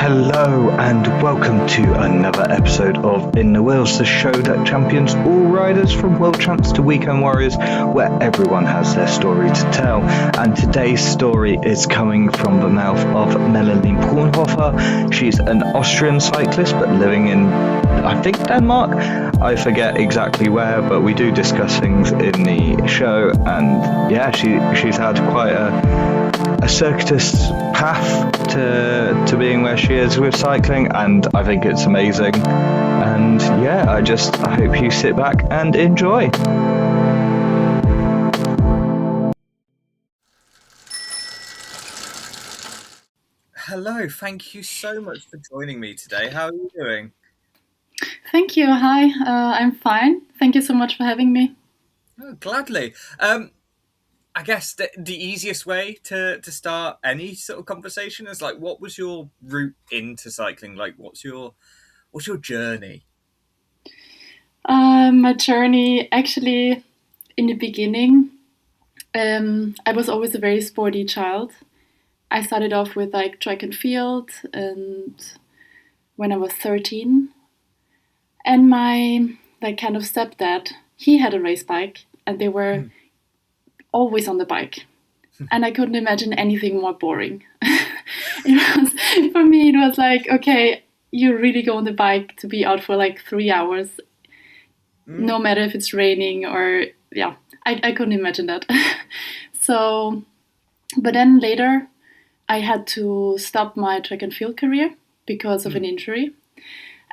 Hello and welcome to another episode of In the Wheels, the show that champions all riders from world champs to weekend warriors, where everyone has their story to tell. And today's story is coming from the mouth of Melanie Brunhofer. She's an Austrian cyclist but living in, I think, Denmark. I forget exactly where, but we do discuss things in the show. And yeah, she's had quite a circuitous path to being where she is with cycling, and I think it's amazing. And yeah, I hope you sit back and enjoy. Hello, thank you so much for joining me today. How are you doing? Thank you. Hi, I'm fine. Thank you so much for having me. Oh, gladly. I guess the easiest way to start any sort of conversation is like, what was your route into cycling? Like, what's your journey? My journey, actually, in the beginning, I was always a very sporty child. I started off with like track and field, and when I was 13, and my like kind of stepdad, he had a race bike, and they were always on the bike, and I couldn't imagine anything more boring. For me, it was like, okay, you really go on the bike to be out for like 3 hours, no matter if it's raining or yeah, I couldn't imagine that. So, but then later I had to stop my track and field career because of an injury.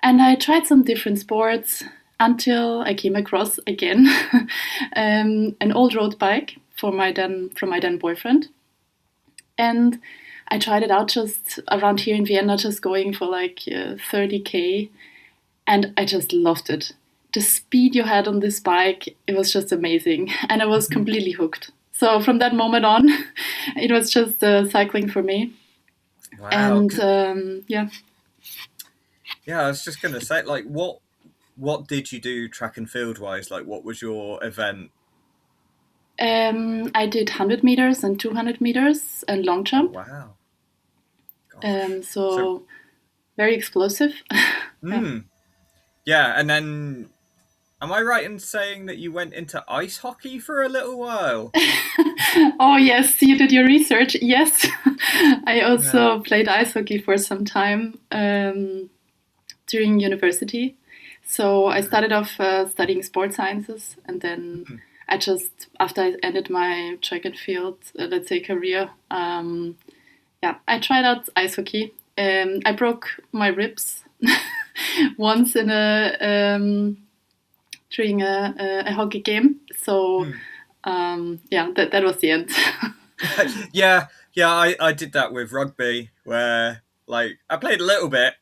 And I tried some different sports until I came across again an old road bike from my then boyfriend. And I tried it out just around here in Vienna, just going for like 30K. And I just loved it. The speed you had on this bike, it was just amazing. And I was completely hooked. So from that moment on, it was just cycling for me. Wow. And yeah. Yeah, I was just going to say, like, what did you do track and field wise? Like, what was your event? I did 100 meters and 200 meters and long jump. Oh, wow. So very explosive. Yeah, and then am I right in saying that you went into ice hockey for a little while? Oh, yes, you did your research. Yes. I also played ice hockey for some time during university. So I started off studying sports sciences, and then I just, after I ended my track and field, let's say, career, I tried out ice hockey. I broke my ribs once during a hockey game. So that was the end. yeah, I did that with rugby, where like I played a little bit,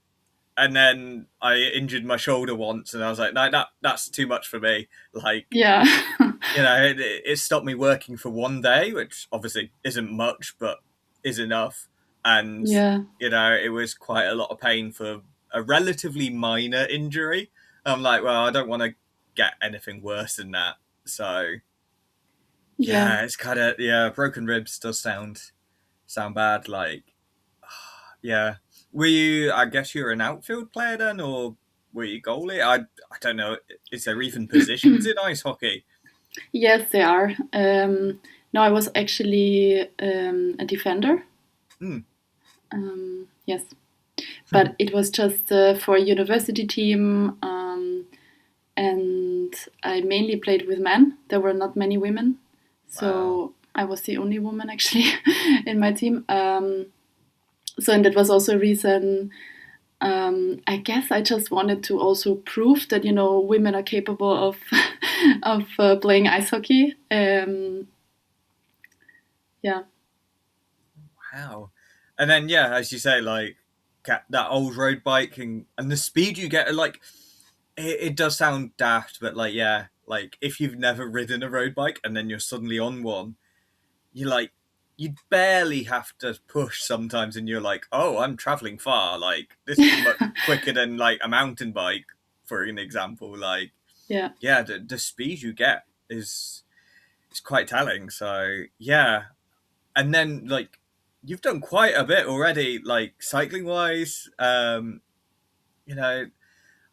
and then I injured my shoulder once, and I was like, no, that's too much for me. Like, yeah, it stopped me working for one day, which obviously isn't much, but is enough. And it was quite a lot of pain for a relatively minor injury. I'm like, well, I don't want to get anything worse than that. So yeah, it's kind of broken ribs does sound bad. Like, yeah. Were you? I guess you're an outfield player then, or were you goalie? I don't know. Is there even positions in ice hockey? Yes, there are. No, I was actually a defender. Yes, but it was just for a university team, and I mainly played with men. There were not many women, so I was the only woman actually in my team. So, and that was also a reason. I guess I just wanted to also prove that women are capable of playing ice hockey. Yeah. Wow. And then as you say, like that old road bike and the speed you get, like it does sound daft, but like like if you've never ridden a road bike and then you're suddenly on one, you barely have to push sometimes, and you're like, oh, I'm traveling far. Like this is much quicker than like a mountain bike, for an example. Like the speed you get is quite telling. So yeah, and then like you've done quite a bit already, like cycling wise. You know,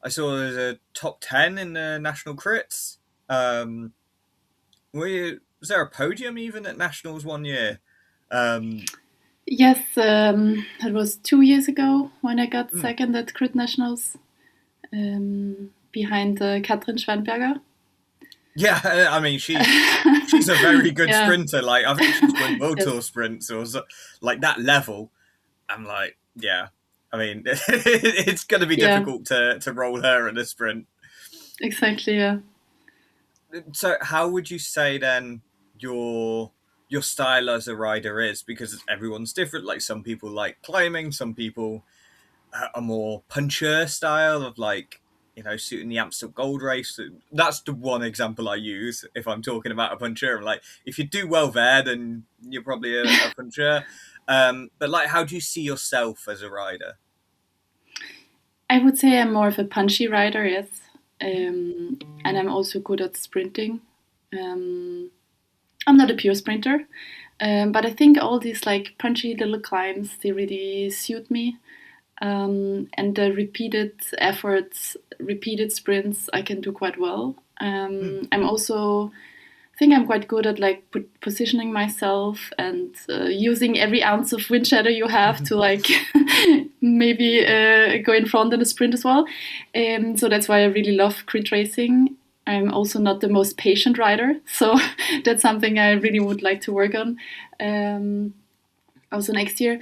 I saw there's a top 10 in the national crits. Um, was there a podium even at nationals one year? Um, Yes, it was 2 years ago when I got hmm. second at Crit Nationals, behind Katrin Schweinberger. Yeah, I mean she's a very good Yeah. sprinter. Like I think she's won World Yes. Tour sprints or like that level. I'm like, yeah. I mean, it's going to be Yeah. difficult to roll her in a sprint. Exactly. Yeah. So, how would you say then your style as a rider is? Because everyone's different. Like some people like climbing, some people a more puncher style of like suiting the Amstel Gold Race. That's the one example I use if I'm talking about a puncher. I'm like, if you do well there, then you're probably a puncher. But like, how do you see yourself as a rider? I would say I'm more of a punchy rider. Yes. And I'm also good at sprinting. Um, I'm not a pure sprinter, but I think all these like punchy little climbs they really suit me. And the repeated efforts, repeated sprints, I can do quite well. Hmm. I'm also think I'm quite good at like positioning myself and using every ounce of wind shadow you have to like maybe go in front in a sprint as well. So that's why I really love crit racing. I'm also not the most patient rider, so that's something I really would like to work on. Also next year,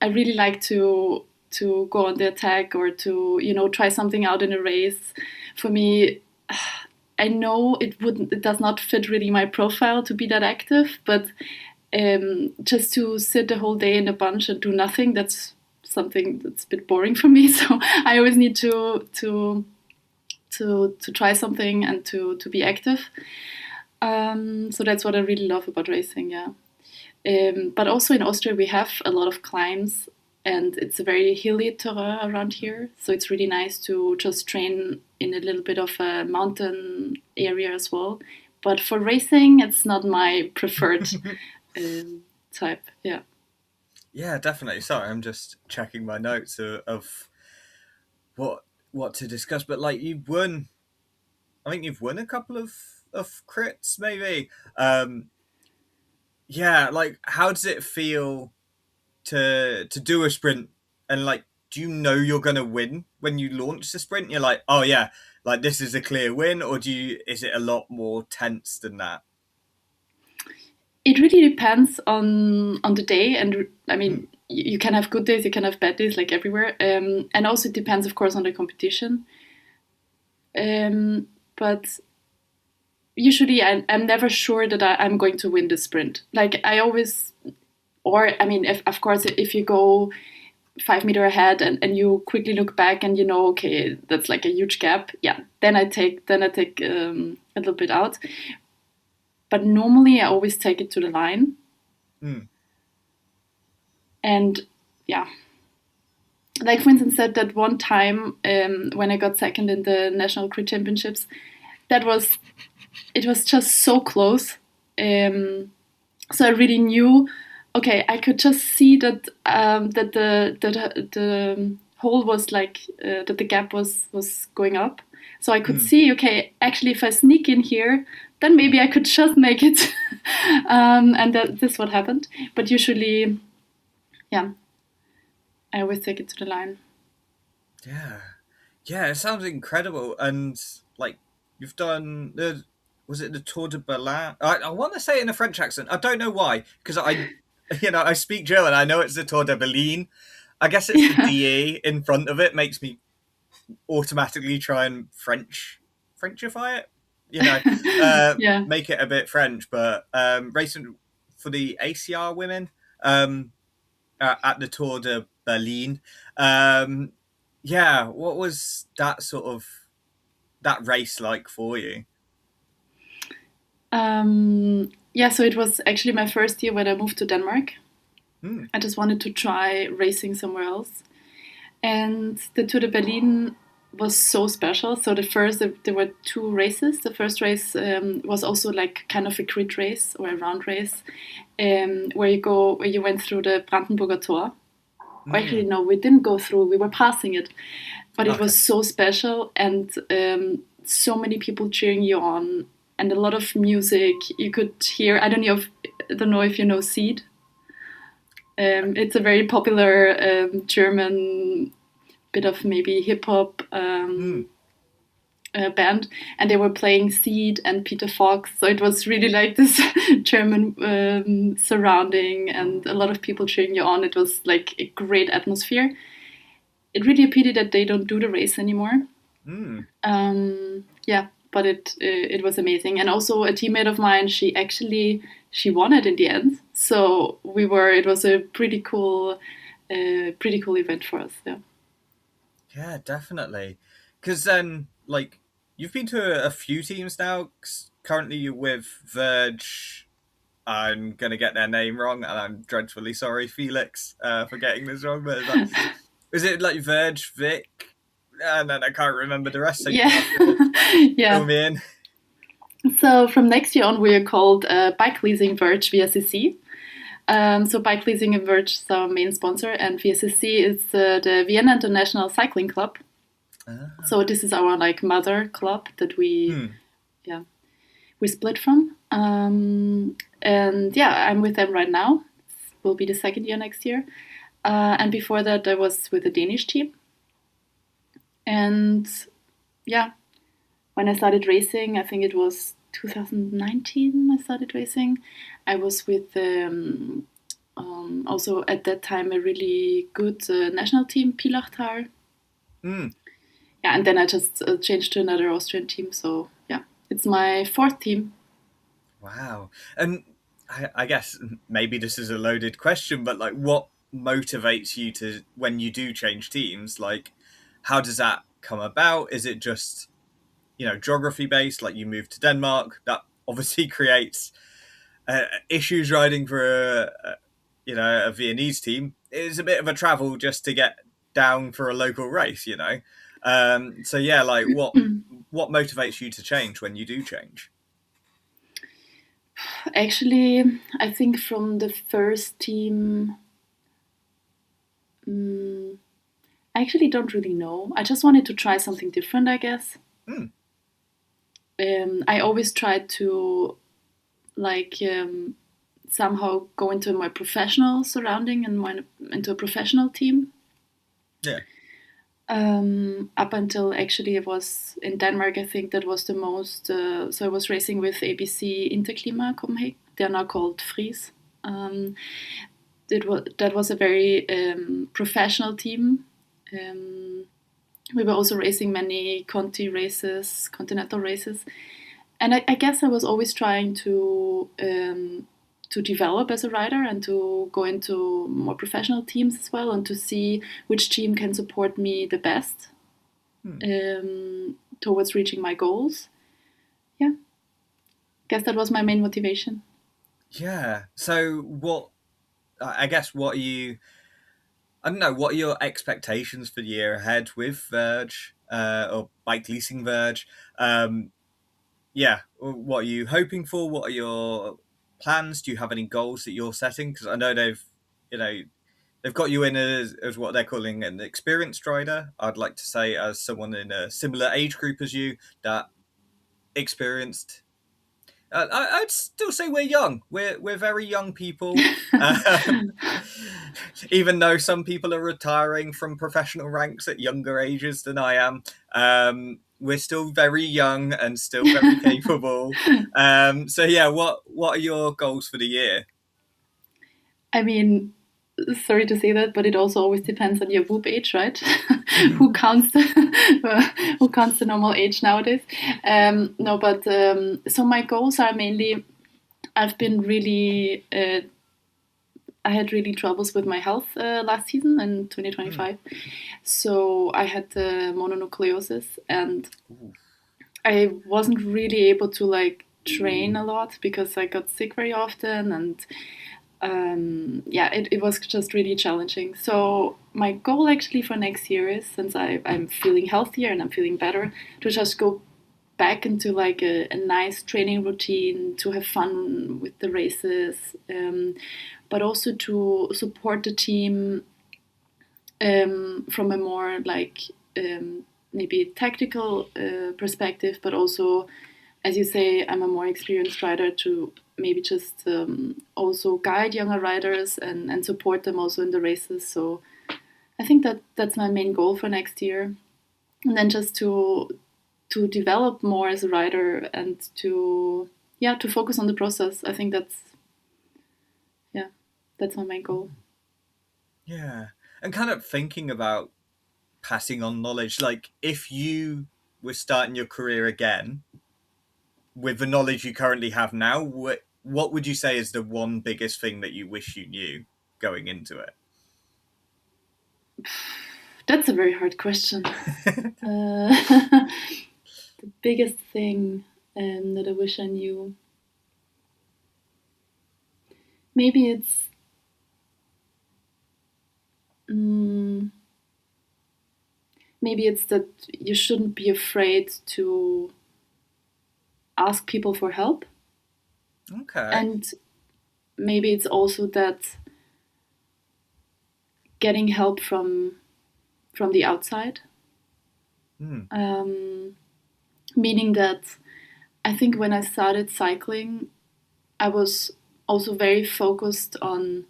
I really like to go on the attack or to try something out in a race. For me, I know it does not fit really my profile to be that active, but just to sit the whole day in a bunch and do nothing, that's something that's a bit boring for me. So I always need to try something and to be active. So that's what I really love about racing. Yeah. But also in Austria, we have a lot of climbs, and it's a very hilly terrain around here. So it's really nice to just train in a little bit of a mountain area as well. But for racing, it's not my preferred type. Yeah. Yeah, definitely. Sorry, I'm just checking my notes of what what to discuss. But like you've won, I think you've won a couple of crits, maybe. Um, yeah, like how does it feel to do a sprint and like do you know you're gonna win when you launch the sprint? You're like, oh yeah, like this is a clear win, or is it a lot more tense than that? It really depends on the day, and I Hmm. mean, you can have good days, you can have bad days, like everywhere, and also it depends, of course, on the competition. But usually, I'm never sure that I'm going to win the sprint. Like I always, or I mean, if of course, if you go 5 meter ahead and you quickly look back and you know, okay, that's like a huge gap. Yeah, then I take a little bit out. But normally, I always take it to the line, Hmm. and yeah, like for instance that one time when I got second in the national crit championships, that was it was just so close. So I really knew, okay, I could just see that the hole was like that the gap was going up. So I could Hmm. see, okay, actually, if I sneak in here, then maybe I could just make it. And this what happened. But usually, yeah, I always take it to the line. Yeah, yeah, it sounds incredible. And like you've done the was it the Tour de Berlin? I want to say it in a French accent. I don't know why because I I speak German. I know it's the Tour de Berlin. I guess it's the Yeah, DE in front of it makes me automatically try and Frenchify it. yeah. Make it a bit French. But racing for the ACR women um, at the Tour de Berlin. Um, yeah, what was that race like for you? Yeah, so it was actually my first year when I moved to Denmark. Hmm. I just wanted to try racing somewhere else. And the Tour de Berlin, was so special. So there were two races. The first race was also like kind of a grid race or a round race, where you went through the Brandenburger Tor. Or actually, no, we didn't go through. We were passing it, but it was so special, and so many people cheering you on, and a lot of music you could hear. I don't know if you know Seed. It's a very popular German bit of maybe hip hop band, and they were playing Seed and Peter Fox. So it was really like this German surrounding, and a lot of people cheering you on. It was like a great atmosphere. It really a pity that they don't do the race anymore. Yeah, but it was amazing. And also a teammate of mine, she won it in the end. So it was a pretty cool event for us. Yeah. Yeah, definitely. Because then, like, you've been to a few teams now. Currently, you're with Verge. I'm gonna get their name wrong, and I'm dreadfully sorry, Felix, for getting this wrong. But is it like Verge VICC? And then I can't remember the rest. So yeah. Yeah. Fill me in. So from next year on, we are called Bikeleasing Verge VICC. So Bikeleasing Verge is our main sponsor, and VICC is the Vienna International Cycling Club. So this is our like mother club that we split from. And yeah, I'm with them right now. It will be the second year next year. And before that, I was with a Danish team. And yeah, when I started racing, I think it was 2019 I started racing. I was with also at that time a really good national team, Pilachtal. Yeah, and then I just changed to another Austrian team. So yeah, it's my fourth team. Wow. And I guess maybe this is a loaded question, but like, what motivates you to, when you do change teams, like, how does that come about? Is it just, geography based, like you moved to Denmark? That obviously creates issues riding for a Viennese team. It's a bit of a travel just to get down for a local race, so yeah, like what motivates you to change when you do change? Actually, I think from the first team, I actually don't really know. I just wanted to try something different, I guess. I always tried to somehow go into my professional surrounding and into a professional team. Yeah. Up until actually it was in Denmark, I think that was the most. So I was racing with ABC Interklima Copenhagen. They are now called Fries. That was a very professional team. We were also racing many continental races, and I guess I was always trying to develop as a rider and to go into more professional teams as well, and to see which team can support me the best towards reaching my goals. Yeah, I guess that was my main motivation. Yeah. So what are you? I don't know. What are your expectations for the year ahead with Verge or Bikeleasing Verge? Yeah. What are you hoping for? What are your plans? Do you have any goals that you're setting? Because I know they've got you in as what they're calling an experienced rider. I'd like to say, as someone in a similar age group as you, that experienced. I'd still say we're young. We're very young people. Even though some people are retiring from professional ranks at younger ages than I am, we're still very young and still very capable. So yeah, what are your goals for the year? I mean, sorry to say that, but it also always depends on your WOOP age, right? Who counts the normal age nowadays? No, but so my goals are mainly. I've been really. I had really troubles with my health last season in 2025. So I had mononucleosis, and I wasn't really able to train a lot because I got sick very often, and it was just really challenging. So my goal actually for next year is, since I'm feeling healthier and I'm feeling better, to just go back into like a nice training routine, to have fun with the races, but also to support the team from a more like maybe tactical perspective, but also, as you say, I'm a more experienced rider, to maybe just also guide younger riders and support them also in the races. So I think that's my main goal for next year, and then just to develop more as a rider and to focus on the process. I think that's my main goal. Yeah. And kind of thinking about passing on knowledge, like if you were starting your career again with the knowledge you currently have now, what would you say is the one biggest thing that you wish you knew going into it? That's a very hard question. The biggest thing that I wish I knew. Maybe it's maybe it's that you shouldn't be afraid to ask people for help. Okay. And maybe it's also that getting help from the outside. Meaning that I think when I started cycling, I was also very focused on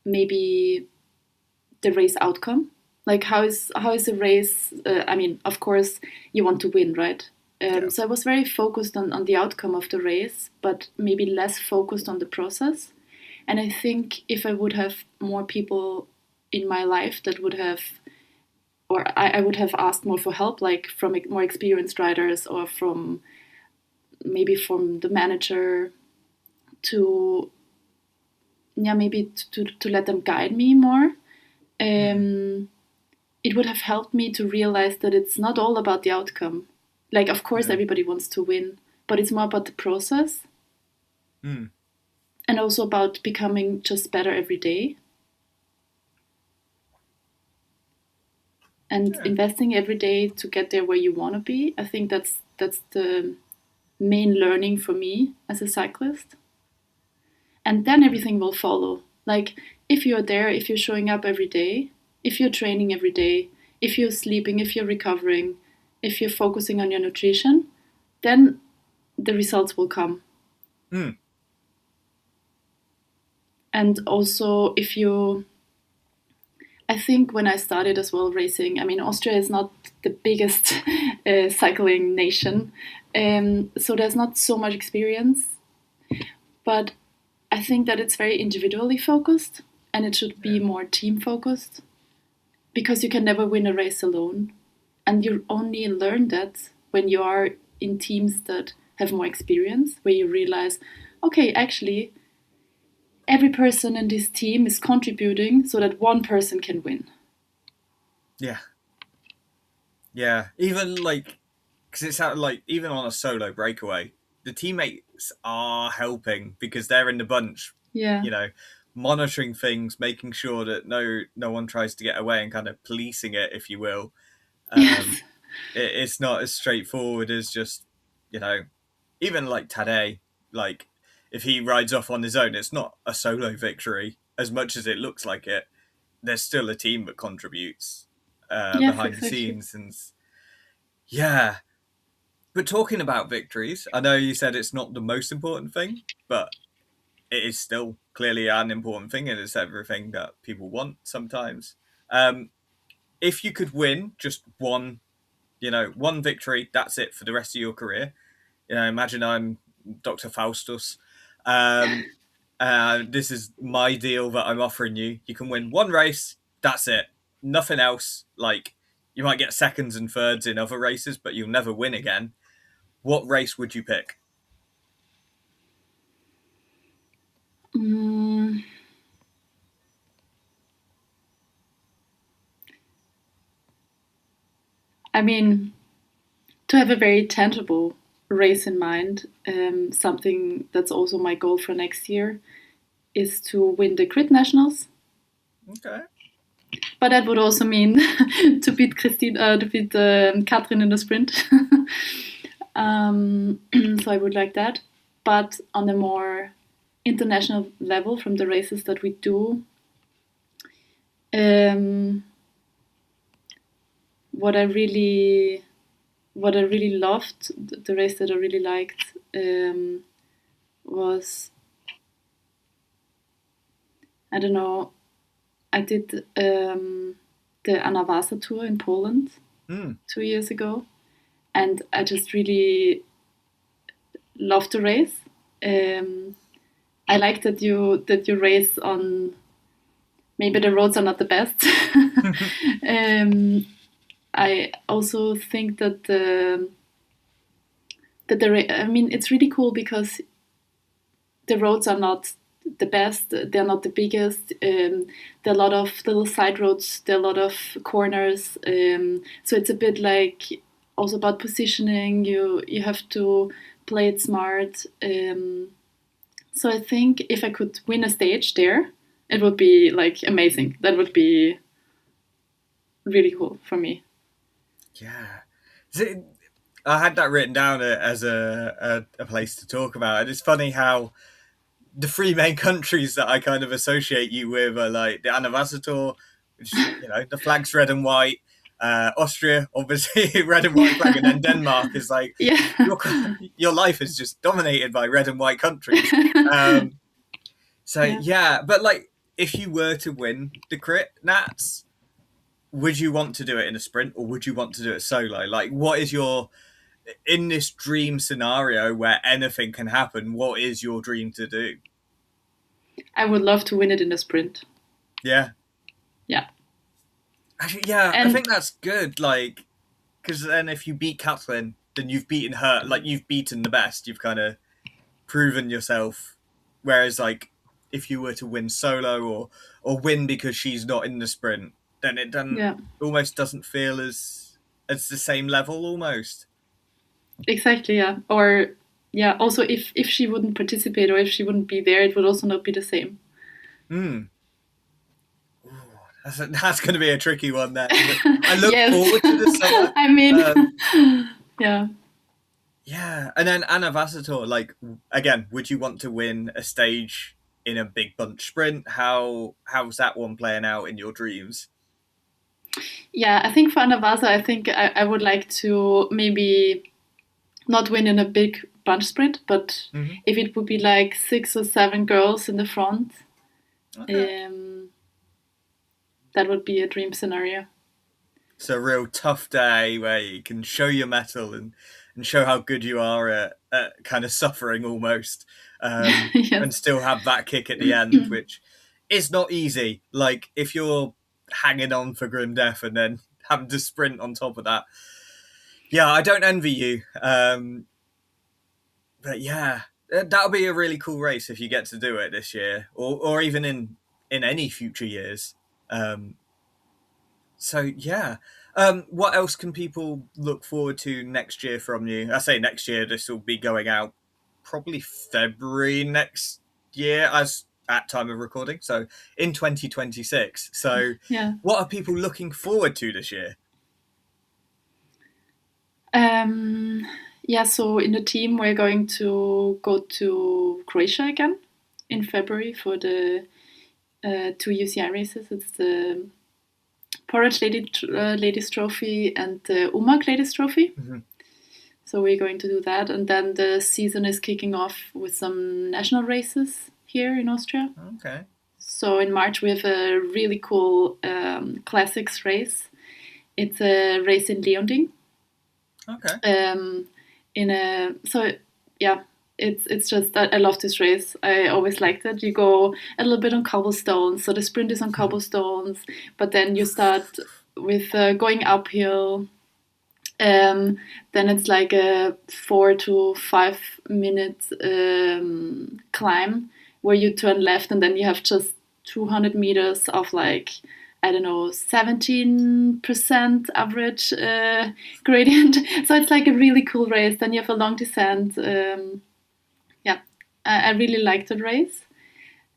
maybe the race outcome. Like how is a race? I mean, of course, you want to win, right? So I was very focused on the outcome of the race, but maybe less focused on the process. And I think if I would have more people in my life that would have, or I would have asked more for help, like from more experienced riders or from maybe from the manager, to maybe to let them guide me more. It would have helped me to realize that it's not all about the outcome. Like, of course, everybody wants to win, but it's more about the process. And also about becoming just better every day. And investing every day to get there where you want to be. I think that's the main learning for me as a cyclist. And then everything will follow. Like, if you're there, if you're showing up every day, if you're training every day, if you're sleeping, if you're recovering, if you're focusing on your nutrition, then the results will come. And also, I think when I started as well racing, I mean, Austria is not the biggest cycling nation, so there's not so much experience. But I think that it's very individually focused, and it should be more team focused, because you can never win a race alone. And you only learn that when you are in teams that have more experience, where you realize, okay, actually, every person in this team is contributing so that one person can win. Yeah. Even like, because it's like even on a solo breakaway, the teammates are helping because they're in the bunch. Yeah. You know, monitoring things, making sure that no one tries to get away, and kind of policing it, if you will. Yes. It's not as straightforward as just, even like Tadej, like if he rides off on his own, it's not a solo victory as much as it looks like it. There's still a team that contributes behind the scenes, and But talking about victories, I know you said it's not the most important thing, but it is still clearly an important thing, and it's everything that people want sometimes. If you could win just one victory, that's it for the rest of your career. Imagine I'm Dr. Faustus. This is my deal that I'm offering you. You can win one race, that's it. Nothing else. Like, you might get seconds and thirds in other races, but you'll never win again. What race would you pick? I mean, to have a very tangible race in mind. Something that's also my goal for next year is to win the Crit Nationals. Okay. But that would also mean to beat Katrin in the sprint. So I would like that. But on a more international level, from the races that we do, what I really loved, the race that I really liked, was, I don't know, I did the Anawasa tour in Poland 2 years ago, and I just really loved the race. I like that you race on, maybe the roads are not the best. I also think that it's really cool because the roads are not the best, they're not the biggest. There are a lot of little side roads, there are a lot of corners. So it's a bit like also about positioning. You have to play it smart. So I think if I could win a stage there, it would be like amazing. That would be really cool for me. Yeah. I had that written down as a place to talk about. And it's funny how the three main countries that I kind of associate you with are like the Anavassator, which, the flag's red and white. Austria, obviously, red and white flag. And then Denmark is like, your life is just dominated by red and white countries. But like, if you were to win the Crit Nats, would you want to do it in a sprint or would you want to do it solo? Like, what is in this dream scenario where anything can happen, what is your dream to do? I would love to win it in a sprint. Yeah. Yeah. Actually, yeah, I think that's good. Like, because then if you beat Katrin, then you've beaten her. Like, you've beaten the best. You've kind of proven yourself. Whereas, like, if you were to win solo or win because she's not in the sprint, then it almost doesn't feel as the same level almost. Exactly, yeah. Or also if she wouldn't participate or if she wouldn't be there, it would also not be the same. That's going to be a tricky one there. I look forward to the summer. I mean, yeah. Yeah, and then Anavassator, like, again, would you want to win a stage in a big bunch sprint? How's that one playing out in your dreams? Yeah, I think for Anavasa, I think I would like to maybe not win in a big bunch sprint, but if it would be like 6 or 7 girls in the front, that would be a dream scenario. It's a real tough day where you can show your mettle and show how good you are at kind of suffering almost, and still have that kick at the end, which is not easy. Like, if you're hanging on for grim death and then having to sprint on top of that. Yeah, I don't envy you. But yeah, that'll be a really cool race if you get to do it this year or even in any future years. So yeah. What else can people look forward to next year from you? I say next year, this will be going out probably February next year as at time of recording. So in 2026. So what are people looking forward to this year? So in the team, we're going to go to Croatia again in February for the 2 UCI races. It's the Porridge Ladies Trophy and the Umag Ladies Trophy. So we're going to do that. And then the season is kicking off with some national races here in Austria. Okay. So in March, we have a really cool classics race. It's a race in Leonding. Okay. It's just, I love this race. I always liked it. You go a little bit on cobblestones, so the sprint is on cobblestones, but then you start with going uphill. Then it's like a 4 to 5 minute climb where you turn left, and then you have just 200 meters of like I don't know, 17% average gradient. So it's like a really cool race. Then you have a long descent. I really liked the race.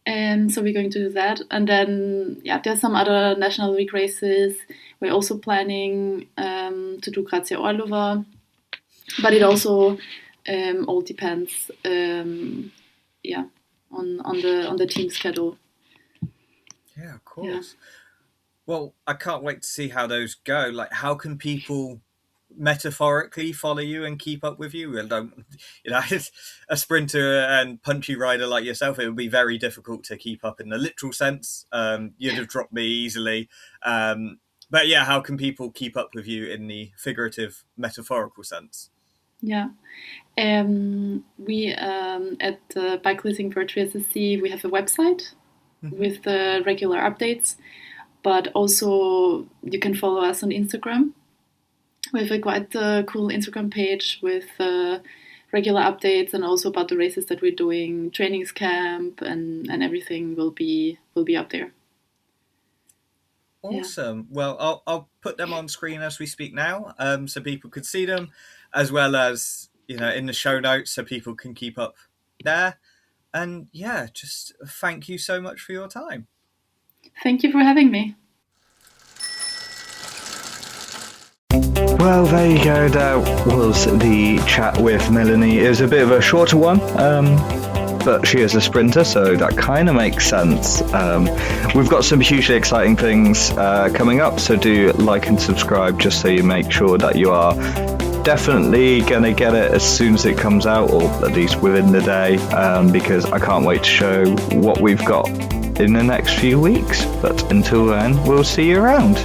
So we're going to do that. And then, there's some other National Week races. We're also planning to do Grazia Orlova. But it also all depends, on the team schedule. Yeah, of course. Yeah. Well, I can't wait to see how those go. Like, how can people metaphorically follow you and keep up with you? And a sprinter and punchy rider like yourself, it would be very difficult to keep up in the literal sense. You'd have dropped me easily. But yeah, how can people keep up with you in the figurative, metaphorical sense? Yeah. We at Bikeleasing Verge VICC, we have a website with the regular updates, but also you can follow us on Instagram. We have a quite cool Instagram page with regular updates and also about the races that we're doing, trainings camp, and everything will be up there. Awesome. Yeah. Well, I'll put them on screen as we speak now, so people could see them, as well as in the show notes, so people can keep up there. And yeah, just thank you so much for your time. Thank you for having me. Well, there you go. That was the chat with Melanie. It was a bit of a shorter one, but she is a sprinter, so that kind of makes sense. We've got some hugely exciting things coming up, so do like and subscribe just so you make sure that you are definitely going to get it as soon as it comes out, or at least within the day, because I can't wait to show what we've got in the next few weeks. But until then, we'll see you around.